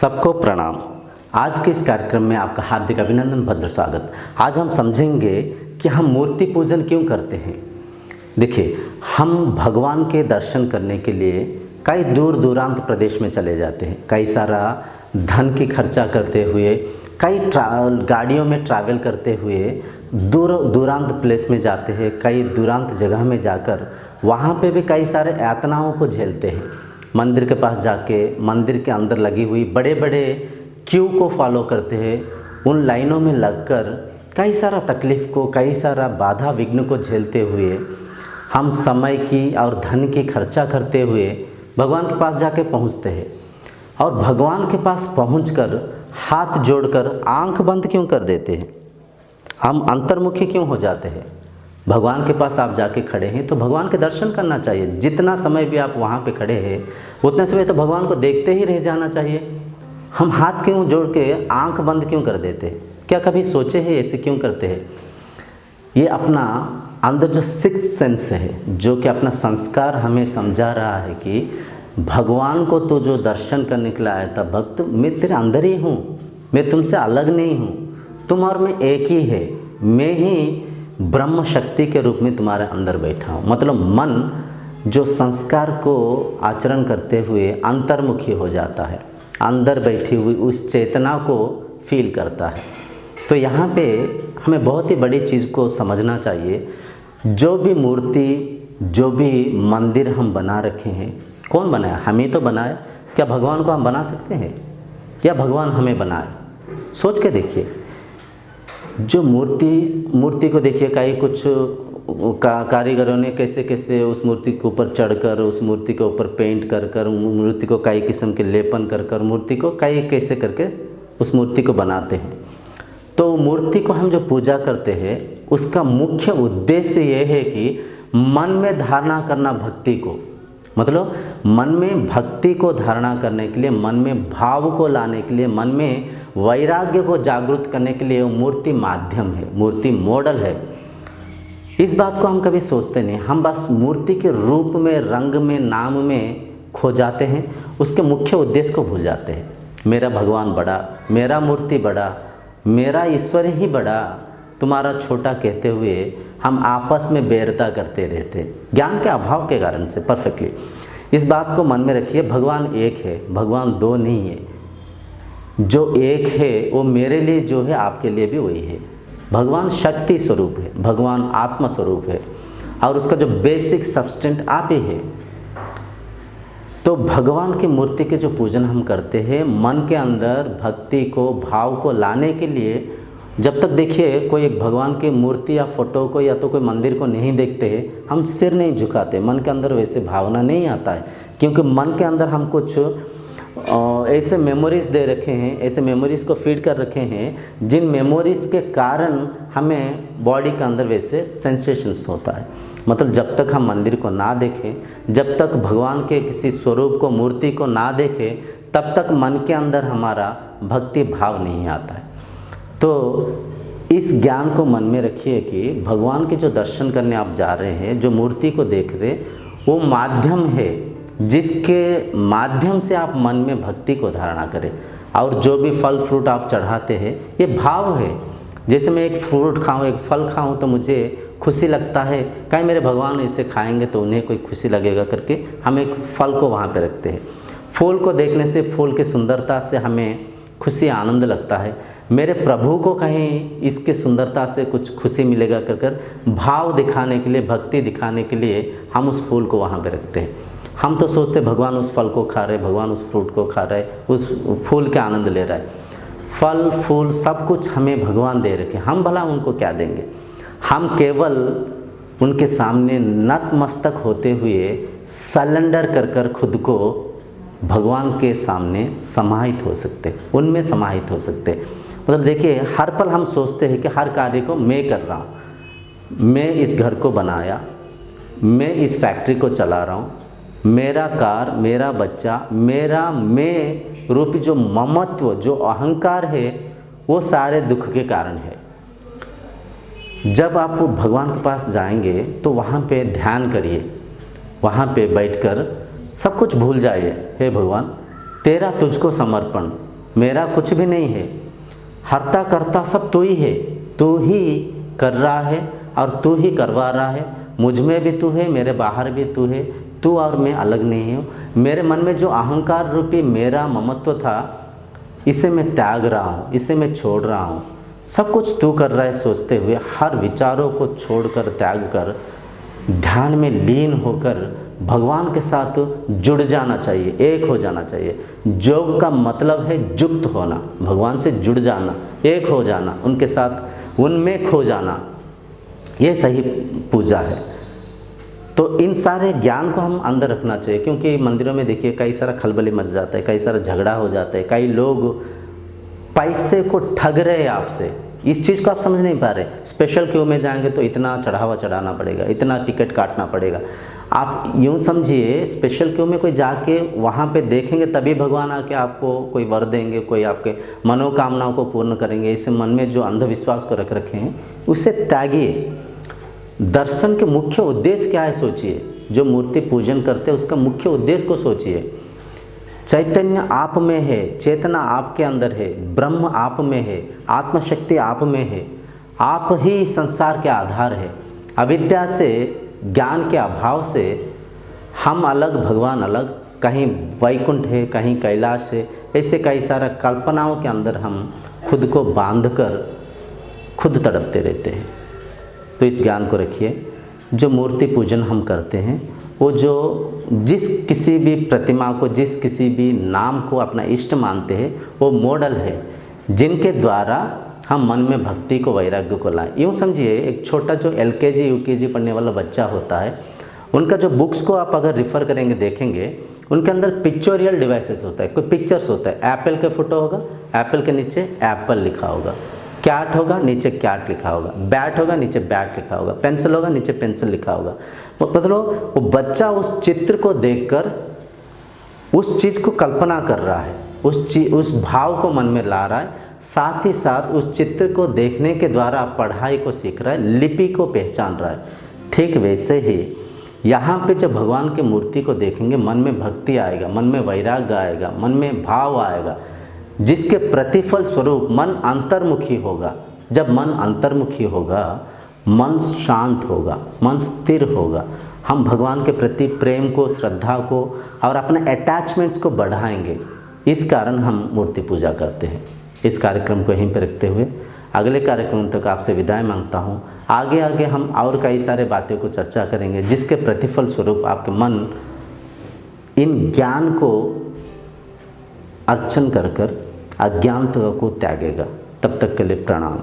सबको प्रणाम। आज के इस कार्यक्रम में आपका हार्दिक अभिनंदन, भद्र स्वागत। आज हम समझेंगे कि हम मूर्ति पूजन क्यों करते हैं। देखिए, हम भगवान के दर्शन करने के लिए कई दूर दूरांत प्रदेश में चले जाते हैं, कई सारा धन की खर्चा करते हुए, कई गाड़ियों में ट्रैवल करते हुए दूर दूरांत प्लेस में जाते हैं, कई दूरांत जगह में जाकर वहाँ पे भी कई सारे यातनाओं को झेलते हैं। मंदिर के पास जाके मंदिर के अंदर लगी हुई बड़े बड़े क्यू को फॉलो करते हैं, उन लाइनों में लगकर कई सारा तकलीफ़ को, कई सारा बाधा विघ्न को झेलते हुए हम समय की और धन की खर्चा करते हुए भगवान के पास जाके पहुंचते हैं। और भगवान के पास पहुंचकर हाथ जोड़कर आंख बंद क्यों कर देते हैं, हम अंतर्मुखी क्यों हो जाते हैं। भगवान के पास आप जाके खड़े हैं तो भगवान के दर्शन करना चाहिए। जितना समय भी आप वहाँ पे खड़े हैं उतने समय तो भगवान को देखते ही रह जाना चाहिए। हम हाथ क्यों जोड़ के आंख बंद क्यों कर देते हैं? क्या कभी सोचे हैं ऐसे क्यों करते हैं? ये अपना अंदर जो सिक्स्थ सेंस है, जो कि अपना संस्कार हमें समझा रहा है कि भगवान को तो जो दर्शन करने के लिए आया था भक्त, मैं तेरे अंदर ही हूँ, मैं तुमसे अलग नहीं हूँ, तुम और मैं एक ही है, मैं ही ब्रह्म शक्ति के रूप में तुम्हारे अंदर बैठा हूँ। मतलब मन जो संस्कार को आचरण करते हुए अंतर्मुखी हो जाता है, अंदर बैठी हुई उस चेतना को फील करता है। तो यहाँ पे हमें बहुत ही बड़ी चीज़ को समझना चाहिए। जो भी मूर्ति, जो भी मंदिर हम बना रखे हैं, कौन बनाया? हम ही तो बनाए। क्या भगवान को हम बना सकते हैं या भगवान हमें बनाए? सोच के देखिए। जो मूर्ति को देखिए, कई कुछ कारीगरों ने कैसे कैसे उस मूर्ति के ऊपर चढ़कर, उस मूर्ति के ऊपर पेंट कर मूर्ति को कई किस्म के लेपन कर मूर्ति को कई कैसे करके उस मूर्ति को बनाते हैं। तो मूर्ति को हम जो पूजा करते हैं उसका मुख्य उद्देश्य ये है कि मन में धारणा करना भक्ति को, मतलब मन में भक्ति को धारणा करने के लिए, मन में भाव को लाने के लिए, मन में वैराग्य को जागृत करने के लिए वो मूर्ति माध्यम है, मूर्ति मॉडल है। इस बात को हम कभी सोचते नहीं, हम बस मूर्ति के रूप में, रंग में, नाम में खो जाते हैं, उसके मुख्य उद्देश्य को भूल जाते हैं। मेरा भगवान बड़ा, मेरा मूर्ति बड़ा, मेरा ईश्वर ही बड़ा, तुम्हारा छोटा कहते हुए हम आपस में बैरता करते रहते, ज्ञान के अभाव के कारण से। परफेक्टली इस बात को मन में रखिए, भगवान एक है, भगवान दो नहीं है। जो एक है वो मेरे लिए जो है आपके लिए भी वही है। भगवान शक्ति स्वरूप है, भगवान आत्मा स्वरूप है और उसका जो बेसिक सब्सटेंट आप ही है। तो भगवान की मूर्ति के जो पूजन हम करते हैं, मन के अंदर भक्ति को, भाव को लाने के लिए, जब तक देखिए कोई एक भगवान की मूर्ति या फोटो को या तो कोई मंदिर को नहीं देखते हैं, हम सिर नहीं झुकाते, मन के अंदर वैसे भावना नहीं आता है। क्योंकि मन के अंदर हम कुछ ऐसे मेमोरीज़ दे रखे हैं, ऐसे मेमोरीज़ को फीड कर रखे हैं जिन मेमोरीज़ के कारण हमें बॉडी के अंदर वैसे सेंसेशंस होता है। मतलब जब तक हम मंदिर को ना देखें, जब तक भगवान के किसी स्वरूप को, मूर्ति को ना देखें, तब तक मन के अंदर हमारा भक्ति भाव नहीं आता है। तो इस ज्ञान को मन में रखिए कि भगवान के जो दर्शन करने आप जा रहे हैं, जो मूर्ति को देख रहे, वो माध्यम है जिसके माध्यम से आप मन में भक्ति को धारणा करें। और जो भी फल फ्रूट आप चढ़ाते हैं ये भाव है। जैसे मैं एक फ्रूट खाऊं, एक फल खाऊं तो मुझे खुशी लगता है, कहीं मेरे भगवान इसे खाएंगे तो उन्हें कोई खुशी लगेगा करके हम एक फल को वहाँ पे रखते हैं। फूल को देखने से, फूल की सुंदरता से हमें खुशी, आनंद लगता है। मेरे प्रभु को कहीं इसकी सुंदरता से कुछ खुशी मिलेगा कर भाव दिखाने के लिए, भक्ति दिखाने के लिए हम उस फूल को वहाँ पे रखते हैं। हम तो सोचते भगवान उस फल को खा रहे, भगवान उस फ्रूट को खा रहे, उस फूल के आनंद ले रहा है। फल फूल सब कुछ हमें भगवान दे रखे, हम भला उनको क्या देंगे? हम केवल उनके सामने नतमस्तक होते हुए सरेंडर कर खुद को भगवान के सामने समाहित हो सकते, उनमें समाहित हो सकते। मतलब देखिए, हर पल हम सोचते हैं कि हर कार्य को मैं कर रहा हूँ, मैं इस घर को बनाया, मैं इस फैक्ट्री को चला रहा हूँ, मेरा कार, मेरा बच्चा, मेरा मैं रूपी जो ममत्व, जो अहंकार है, वो सारे दुख के कारण है। जब आप भगवान के पास जाएंगे तो वहाँ पे ध्यान करिए, वहाँ पे बैठकर सब कुछ भूल जाइए। हे भगवान, तेरा तुझको समर्पण, मेरा कुछ भी नहीं है, हरता करता सब तू ही है, तू ही कर रहा है और तू ही करवा रहा है, मुझ में भी तू है, मेरे बाहर भी तू है, तू और मैं अलग नहीं हूँ। मेरे मन में जो अहंकार रूपी मेरा ममत्व था, इसे मैं त्याग रहा हूँ, इसे मैं छोड़ रहा हूँ। सब कुछ तू कर रहा है सोचते हुए हर विचारों को छोड़कर, त्याग कर, ध्यान में लीन होकर भगवान के साथ जुड़ जाना चाहिए, एक हो जाना चाहिए। योग का मतलब है युक्त होना, भगवान से जुड़ जाना, एक हो जाना, उनके साथ उनमें खो जाना, ये सही पूजा है। तो इन सारे ज्ञान को हम अंदर रखना चाहिए, क्योंकि मंदिरों में देखिए कई सारा खलबली मच जाता है, कई सारा झगड़ा हो जाता है, कई लोग पैसे को ठग रहे हैं आपसे, इस चीज़ को आप समझ नहीं पा रहे। स्पेशल क्यू में जाएंगे तो इतना चढ़ावा चढ़ाना पड़ेगा, इतना टिकट काटना पड़ेगा। आप यूँ समझिए स्पेशल क्यू में कोई जाके वहाँ पे देखेंगे तभी भगवान आके आपको कोई वर देंगे, कोई आपके मनोकामनाओं को पूर्ण करेंगे। इसे मन में जो अंधविश्वास को रख रखे हैं उसे त्यागिए। दर्शन के मुख्य उद्देश्य क्या है सोचिए, जो मूर्ति पूजन करते हैं उसका मुख्य उद्देश्य को सोचिए। चैतन्य आप में है, चेतना आपके अंदर है, ब्रह्म आप में है, आत्मशक्ति आप में है, आप ही संसार के आधार है। अविद्या से, ज्ञान के अभाव से हम अलग, भगवान अलग, कहीं वैकुंठ है, कहीं कैलाश है, ऐसे कई सारा कल्पनाओं के अंदर हम खुद को बांधकर खुद तड़पते रहते हैं। तो इस ज्ञान को रखिए। जो मूर्ति पूजन हम करते हैं वो जो जिस किसी भी प्रतिमा को, जिस किसी भी नाम को अपना इष्ट मानते हैं, वो मॉडल है जिनके द्वारा हम मन में भक्ति को, वैराग्य को लाएं। यूँ समझिए एक छोटा जो LKG UKG पढ़ने वाला बच्चा होता है, उनका जो बुक्स को आप अगर रिफ़र करेंगे देखेंगे, उनके अंदर पिक्चोरियल डिवाइसेस होता है, कोई पिक्चर्स होता है। एप्पल का फोटो होगा, एप्पल के नीचे एप्पल लिखा होगा, कैट होगा नीचे कैट लिखा होगा, बैट होगा नीचे बैट लिखा होगा, पेंसिल होगा नीचे पेंसिल लिखा होगा। मतलब वो बच्चा उस चित्र को देखकर उस चीज़ को कल्पना कर रहा है, उस भाव को मन में ला रहा है, साथ ही साथ उस चित्र को देखने के द्वारा पढ़ाई को सीख रहा है, लिपि को पहचान रहा है। ठीक वैसे ही यहाँ पे जब भगवान की मूर्ति को देखेंगे मन में भक्ति आएगा, मन में वैराग्य आएगा, मन में भाव आएगा, जिसके प्रतिफल स्वरूप मन अंतर्मुखी होगा। जब मन अंतर्मुखी होगा, मन शांत होगा, मन स्थिर होगा, हम भगवान के प्रति प्रेम को, श्रद्धा को और अपने अटैचमेंट्स को बढ़ाएंगे। इस कारण हम मूर्ति पूजा करते हैं। इस कार्यक्रम को यहीं पर रखते हुए अगले कार्यक्रम तक आपसे विदाई मांगता हूँ। आगे आगे हम और कई सारे बातें को चर्चा करेंगे, जिसके प्रतिफल स्वरूप आपके मन इन ज्ञान को अर्चन कर कर अज्ञानता को त्यागेगा। तब तक के लिए प्रणाम।